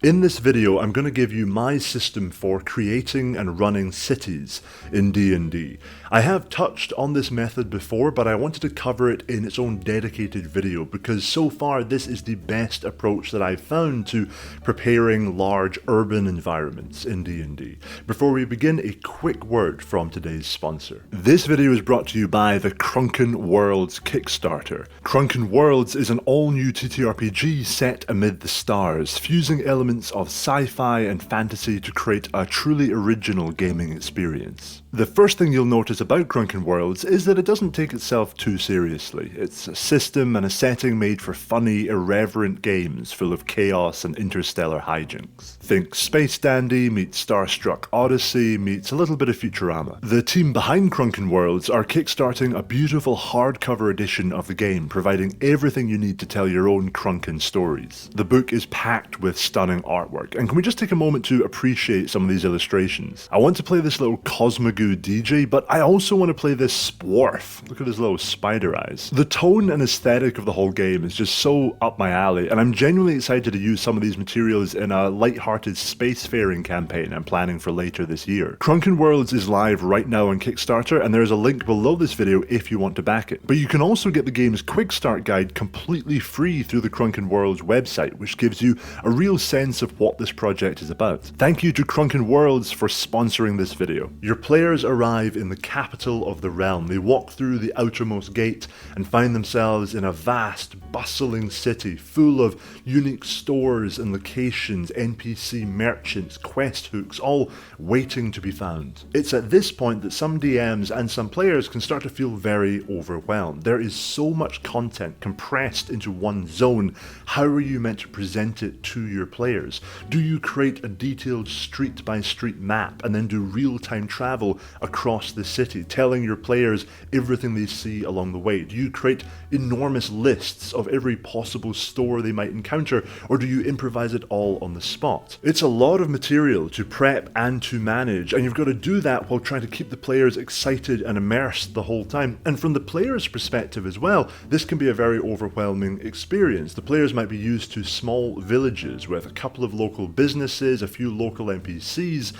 In this video, I'm going to give you my system for creating and running cities in D&D. I have touched on this method before, but I wanted to cover it in its own dedicated video because so far this is the best approach that I've found to preparing large urban environments in D&D. Before we begin, a quick word from today's sponsor. This video is brought to you by the Crunken Worlds Kickstarter. Crunken Worlds is an all-new TTRPG set amid the stars, fusing elements of sci-fi and fantasy to create a truly original gaming experience. The first thing you'll notice about Crunken Worlds is that it doesn't take itself too seriously. It's a system and a setting made for funny, irreverent games full of chaos and interstellar hijinks. Think Space Dandy meets Starstruck Odyssey meets a little bit of Futurama. The team behind Crunken Worlds are kickstarting a beautiful hardcover edition of the game, providing everything you need to tell your own Crunken stories. The book is packed with stunning artwork, and can we just take a moment to appreciate some of these illustrations? I want to play this little Cosmogoo DJ, but I also want to play this Swarf. Look at his little spider eyes. The tone and aesthetic of the whole game is just so up my alley, and I'm genuinely excited to use some of these materials in a light-hearted spacefaring campaign I'm planning for later this year. Crunken Worlds is live right now on Kickstarter, and there's a link below this video if you want to back it. But you can also get the game's quick start guide completely free through the Crunken Worlds website, which gives you a real sense of what this project is about. Thank you to Crunken Worlds for sponsoring this video. Your players arrive in the capital of the realm. They walk through the outermost gate and find themselves in a vast, bustling city full of unique stores and locations, NPC merchants, quest hooks, all waiting to be found. It's at this point that some DMs and some players can start to feel very overwhelmed. There is so much content compressed into one zone. How are you meant to present it to your players? Do you create a detailed street-by-street map and then do real-time travel across the city, telling your players everything they see along the way? Do you create enormous lists of every possible store they might encounter, or do you improvise it all on the spot? It's a lot of material to prep and to manage, and you've got to do that while trying to keep the players excited and immersed the whole time. And from the player's perspective as well, this can be a very overwhelming experience. The players might be used to small villages with a couple of local businesses, a few local NPCs,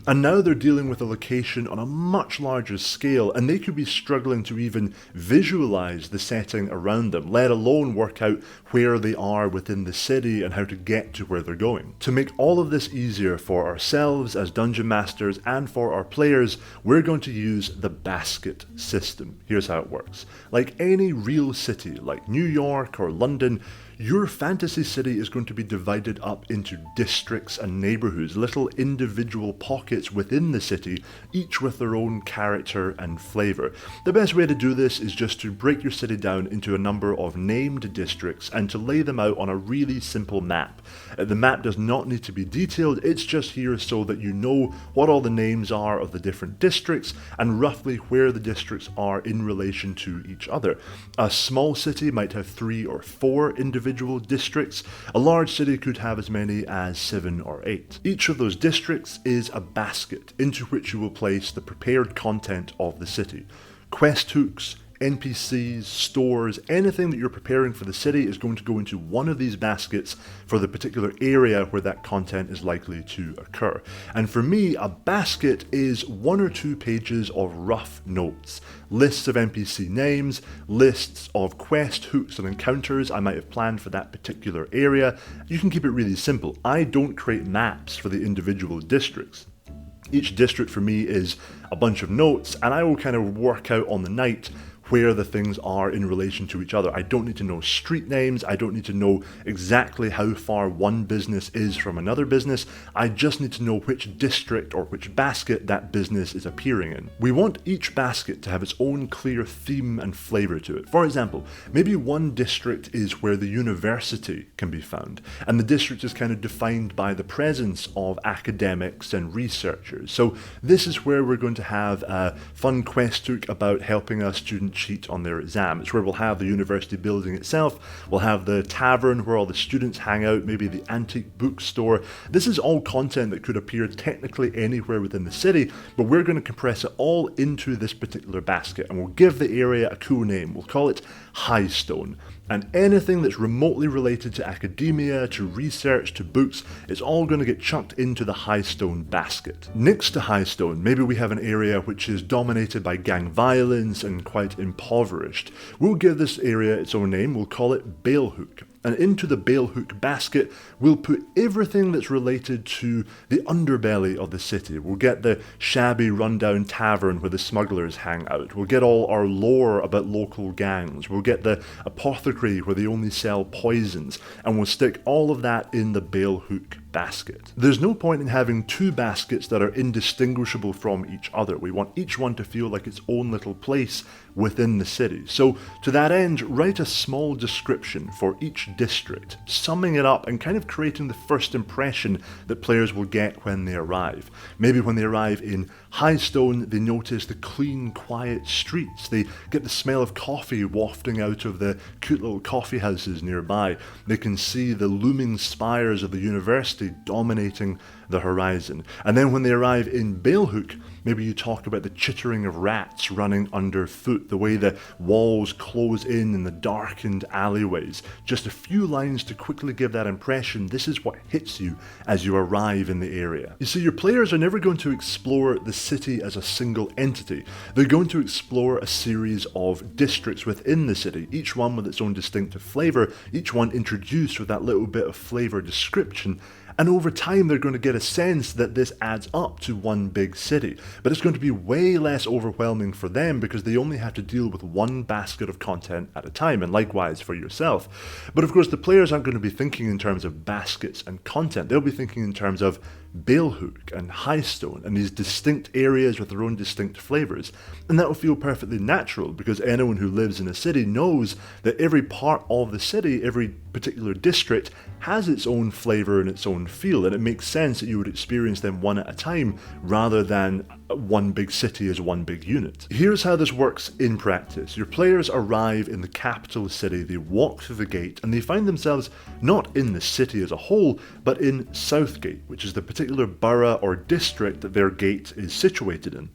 and now they're dealing with a location on a much larger scale, and they could be struggling to even visualize the setting around them, let alone work out where they are within the city and how to get to where they're going. To make all of this easier for ourselves as dungeon masters and for our players, we're going to use the basket system. Here's how it works. Like any real city, like New York or London, your fantasy city is going to be divided up into districts and neighborhoods, little individual pockets within the city, each with their own character and flavor. The best way to do this is just to break your city down into a number of named districts and to lay them out on a really simple map. The map does not need to be detailed, it's just here so that you know what all the names are of the different districts and roughly where the districts are in relation to each other. A small city might have 3 or 4 individual districts. A large city could have as many as 7 or 8. Each of those districts is a basket into which you will place the prepared content of the city. Quest hooks, NPCs, stores, anything that you're preparing for the city is going to go into one of these baskets for the particular area where that content is likely to occur. And for me, a basket is 1 or 2 pages of rough notes, lists of NPC names, lists of quest hooks and encounters I might have planned for that particular area. You can keep it really simple. I don't create maps for the individual districts. Each district for me is a bunch of notes, and I will kind of work out on the night where the things are in relation to each other. I don't need to know street names, I don't need to know exactly how far one business is from another business, I just need to know which district or which basket that business is appearing in. We want each basket to have its own clear theme and flavour to it. For example, maybe one district is where the university can be found, and the district is kind of defined by the presence of academics and researchers. So this is where we're going to have a fun quest hook about helping a student cheat on their exam. It's where we'll have the university building itself, we'll have the tavern where all the students hang out, maybe the antique bookstore. This is all content that could appear technically anywhere within the city, but we're going to compress it all into this particular basket, and we'll give the area a cool name. We'll call it Highstone. And anything that's remotely related to academia, to research, to books, it's all going to get chucked into the Highstone basket. Next to Highstone, maybe we have an area which is dominated by gang violence and quite impoverished. We'll give this area its own name, we'll call it Balehook. And into the Balehook basket, we'll put everything that's related to the underbelly of the city. We'll get the shabby, rundown tavern where the smugglers hang out. We'll get all our lore about local gangs. We'll get the apothecary where they only sell poisons. And we'll stick all of that in the Balehook basket. There's no point in having two baskets that are indistinguishable from each other. We want each one to feel like its own little place within the city. So to that end, write a small description for each district, summing it up and kind of creating the first impression that players will get when they arrive. Maybe when they arrive in Highstone, they notice the clean, quiet streets. They get the smell of coffee wafting out of the cute little coffee houses nearby. They can see the looming spires of the university dominating the horizon. And then when they arrive in Balehook, maybe you talk about the chittering of rats running underfoot, the way the walls close in the darkened alleyways. Just a few lines to quickly give that impression. This is what hits you as you arrive in the area. You see, your players are never going to explore the city as a single entity. They're going to explore a series of districts within the city, each one with its own distinctive flavour, each one introduced with that little bit of flavour description. And over time, they're going to get a sense that this adds up to one big city. But it's going to be way less overwhelming for them because they only have to deal with one basket of content at a time, and likewise for yourself. But of course, the players aren't going to be thinking in terms of baskets and content. They'll be thinking in terms of Balehook and Highstone and these distinct areas with their own distinct flavours. And that will feel perfectly natural because anyone who lives in a city knows that every part of the city, every particular district, has its own flavour and its own feel, and it makes sense that you would experience them one at a time rather than one big city as one big unit. Here's how this works in practice. Your players arrive in the capital city, they walk through the gate, and they find themselves not in the city as a whole, but in Southgate, which is the particular borough or district that their gate is situated in.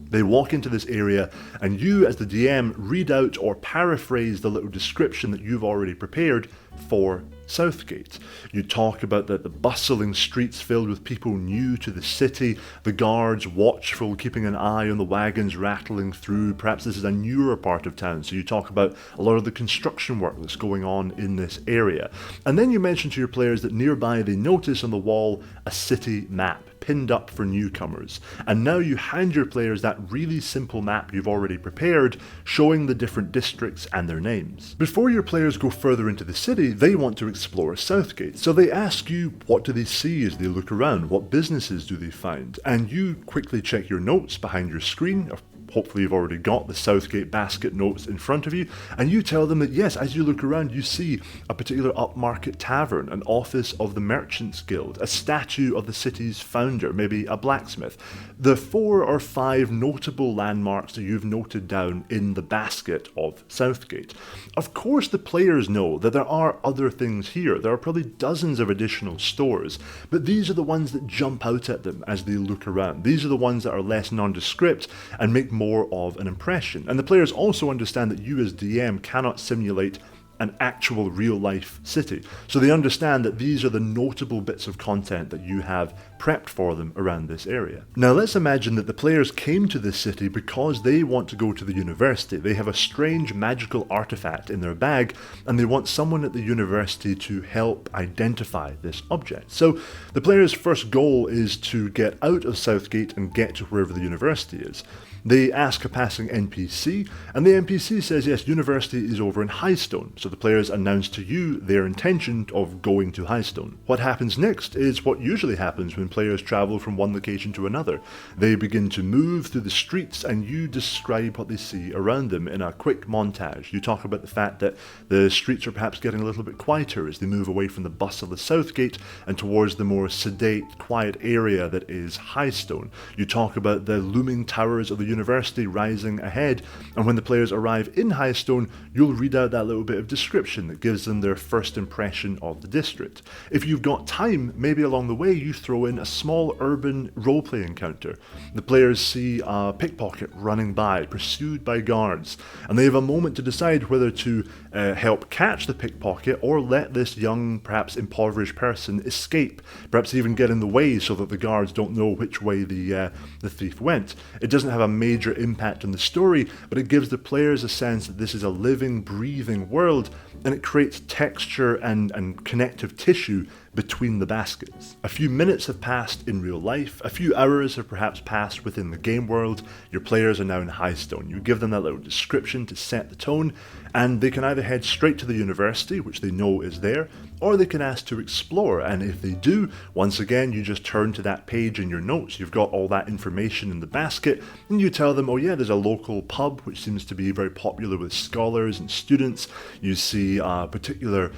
They walk into this area and you as the DM read out or paraphrase the little description that you've already prepared for Southgate. You talk about the bustling streets filled with people new to the city, the guards watchful, keeping an eye on the wagons rattling through. Perhaps this is a newer part of town, so you talk about a lot of the construction work that's going on in this area. And then you mention to your players that nearby they notice on the wall a city map pinned up for newcomers. And now you hand your players that really simple map you've already prepared, showing the different districts and their names. Before your players go further into the city, they want to explore Southgate. So they ask you, what do they see as they look around? What businesses do they find? And you quickly check your notes behind your screen. Hopefully you've already got the Southgate basket notes in front of you, and you tell them that yes, as you look around you see a particular upmarket tavern, an office of the Merchants Guild, a statue of the city's founder, maybe a blacksmith. The 4 or 5 notable landmarks that you've noted down in the basket of Southgate. Of course the players know that there are other things here. There are probably dozens of additional stores, but these are the ones that jump out at them as they look around. These are the ones that are less nondescript and make more of an impression. And the players also understand that you as DM cannot simulate an actual real-life city. So they understand that these are the notable bits of content that you have prepped for them around this area. Now let's imagine that the players came to this city because they want to go to the university. They have a strange magical artifact in their bag and they want someone at the university to help identify this object. So the players' first goal is to get out of Southgate and get to wherever the university is. They ask a passing NPC, and the NPC says, yes, university is over in Highstone. So the players announce to you their intention of going to Highstone. What happens next is what usually happens when players travel from one location to another. They begin to move through the streets, and you describe what they see around them in a quick montage. You talk about the fact that the streets are perhaps getting a little bit quieter as they move away from the bustle of Southgate and towards the more sedate, quiet area that is Highstone. You talk about the looming towers of the university rising ahead, and when the players arrive in Highstone, you'll read out that little bit of description that gives them their first impression of the district. If you've got time, maybe along the way you throw in a small urban roleplay encounter. The players see a pickpocket running by, pursued by guards, and they have a moment to decide whether to help catch the pickpocket or let this young, perhaps impoverished person escape, perhaps even get in the way so that the guards don't know which way the thief went. It doesn't have a major impact on the story, but it gives the players a sense that this is a living, breathing world, and it creates texture and connective tissue between the baskets. A few minutes have passed in real life, a few hours have perhaps passed within the game world, your players are now in Highstone. You give them that little description to set the tone, and they can either head straight to the university, which they know is there, or they can ask to explore, and if they do, once again you just turn to that page in your notes, you've got all that information in the basket, and you tell them, oh yeah, there's a local pub which seems to be very popular with scholars and students, you see a particular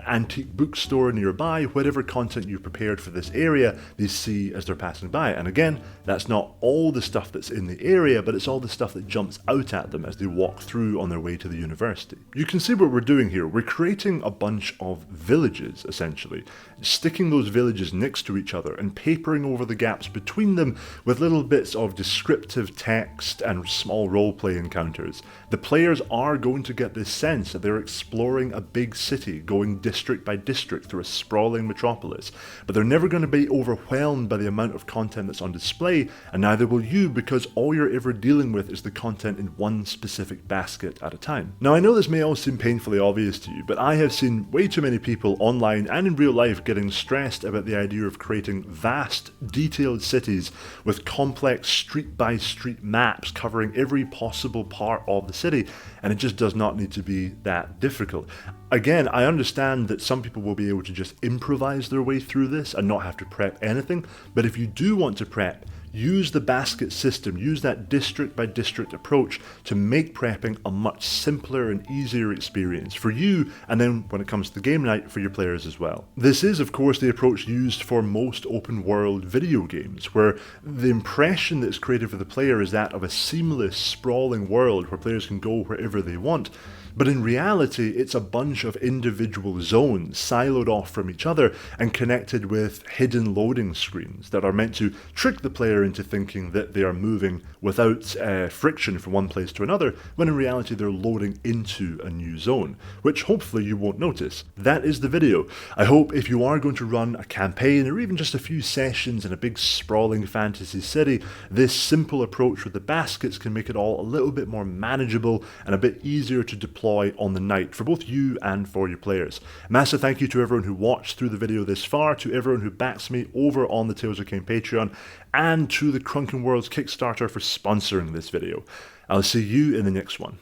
antique bookstore nearby, whatever content you've prepared for this area, they see as they're passing by. And again, that's not all the stuff that's in the area, but it's all the stuff that jumps out at them as they walk through on their way to the university. You can see what we're doing here. We're creating a bunch of villages, essentially, sticking those villages next to each other and papering over the gaps between them with little bits of descriptive text and small roleplay encounters. The players are going to get this sense that they're exploring a big city, going district by district through a sprawling metropolis, but they're never going to be overwhelmed by the amount of content that's on display, and neither will you, because all you're ever dealing with is the content in one specific basket at a time. Now I know this may all seem painfully obvious to you, but I have seen way too many people online and in real life getting stressed about the idea of creating vast, detailed cities with complex street-by-street maps covering every possible part of the city, and it just does not need to be that difficult. Again, I understand that some people will be able to just improvise their way through this and not have to prep anything, but if you do want to prep, use the basket system, use that district by district approach to make prepping a much simpler and easier experience for you, and then when it comes to the game night, for your players as well. This is of course the approach used for most open world video games, where the impression that's created for the player is that of a seamless, sprawling world where players can go wherever they want. But in reality, it's a bunch of individual zones siloed off from each other and connected with hidden loading screens that are meant to trick the player into thinking that they are moving without friction from one place to another, when in reality they're loading into a new zone, which hopefully you won't notice. That is the video. I hope if you are going to run a campaign or even just a few sessions in a big sprawling fantasy city, this simple approach with the baskets can make it all a little bit more manageable and a bit easier to deploy on the night for both you and for your players. Massive thank you to everyone who watched through the video this far, to everyone who backs me over on the Tales of Kane Patreon, and to the Crunken Worlds Kickstarter for sponsoring this video. I'll see you in the next one.